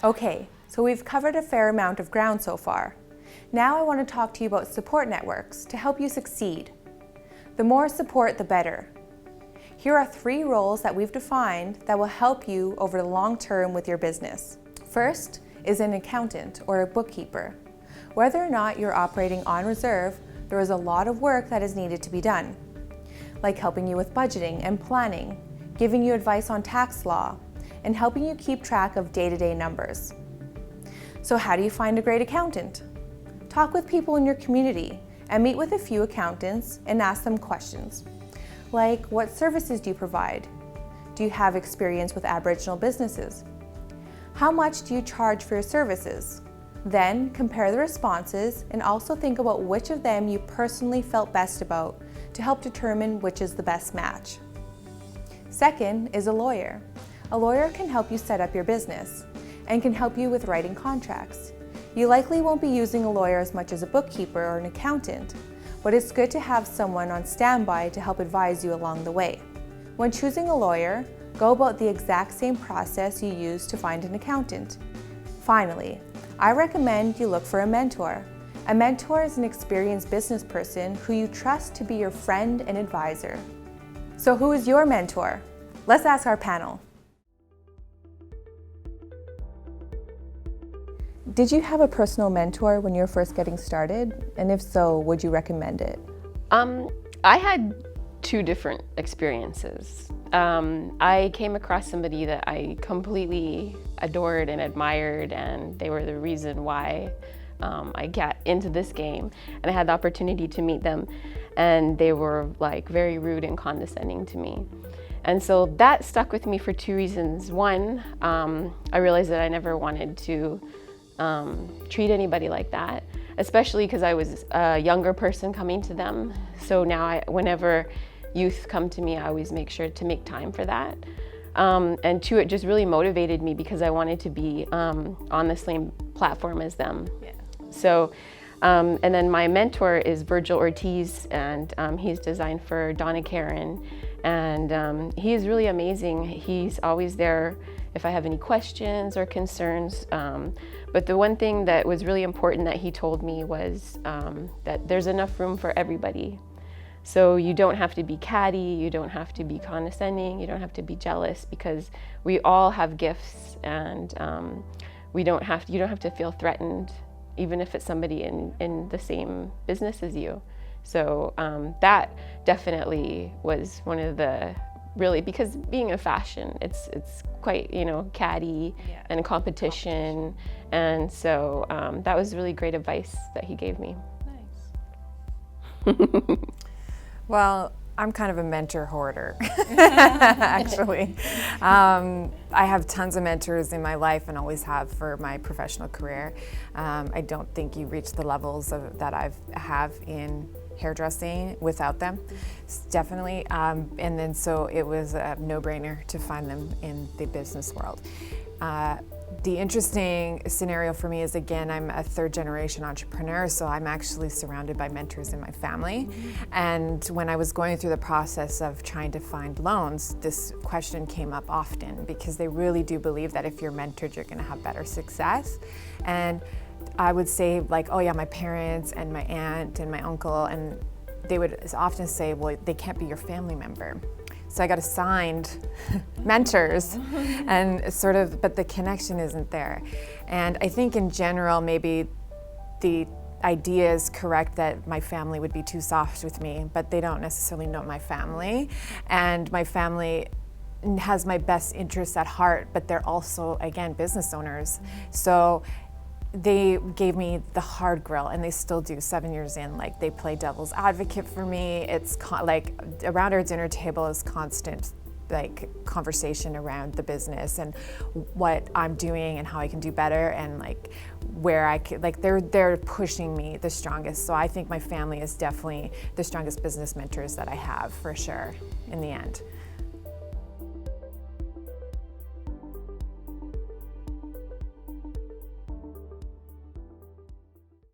Okay, so we've covered a fair amount of ground so far. Now I want to talk to you about support networks to help you succeed. The more support, the better. Here are 3 roles that we've defined that will help you over the long term with your business. First is an accountant or a bookkeeper. Whether or not you're operating on reserve, there is a lot of work that is needed to be done, like helping you with budgeting and planning, giving you advice on tax law, and helping you keep track of day-to-day numbers. So how do you find a great accountant? Talk with people in your community and meet with a few accountants and ask them questions. Like, what services do you provide? Do you have experience with Aboriginal businesses? How much do you charge for your services? Then compare the responses and also think about which of them you personally felt best about to help determine which is the best match. Second is a lawyer. A lawyer can help you set up your business and can help you with writing contracts. You likely won't be using a lawyer as much as a bookkeeper or an accountant, but it's good to have someone on standby to help advise you along the way. When choosing a lawyer, go about the exact same process you use to find an accountant. Finally, I recommend you look for a mentor. A mentor is an experienced business person who you trust to be your friend and advisor. So who is your mentor? Let's ask our panel. Did you have a personal mentor when you were first getting started? And if so, would you recommend it? I had 2 different experiences. I came across somebody that I completely adored and admired, and they were the reason why I got into this game. And I had the opportunity to meet them, and they were like very rude and condescending to me. And so that stuck with me for 2 reasons. One, I realized that I never wanted to treat anybody like that, especially because I was a younger person coming to them. So now whenever youth come to me, I always make sure to make time for that. And 2, it just really motivated me because I wanted to be on the same platform as them. Yeah. So, and then my mentor is Virgil Ortiz, and he's designed for Donna Karen, and he's really amazing. He's always there if I have any questions or concerns. But the one thing that was really important that he told me was that there's enough room for everybody. So you don't have to be catty, you don't have to be condescending, you don't have to be jealous, because we all have gifts, and you don't have to feel threatened, even if it's somebody in the same business as you. So that definitely was one of the really, because being in fashion, it's quite, catty, yeah, and competition. And so that was really great advice that he gave me. Nice. Well, I'm kind of a mentor hoarder, actually. I have tons of mentors in my life and always have for my professional career. I don't think you reach the levels that I have in hairdressing without them, definitely. And then so it was a no-brainer to find them in the business world. The interesting scenario for me is, again, I'm a 3rd-generation entrepreneur, so I'm actually surrounded by mentors in my family. Mm-hmm. And when I was going through the process of trying to find loans, this question came up often, because they really do believe that if you're mentored, you're going to have better success. And I would say, like, oh yeah, my parents and my aunt and my uncle, and they would often say, well, they can't be your family member. So I got assigned mentors, and but the connection isn't there. And I think in general, maybe the idea is correct that my family would be too soft with me, but they don't necessarily know my family. And my family has my best interests at heart, but they're also, again, business owners. So they gave me the hard grill, and they still do 7 years in. Like, they play devil's advocate for me. It's like around our dinner table is constant like conversation around the business and what I'm doing and how I can do better, and like where I could, like they're pushing me the strongest. So I think my family is definitely the strongest business mentors that I have, for sure, in the end.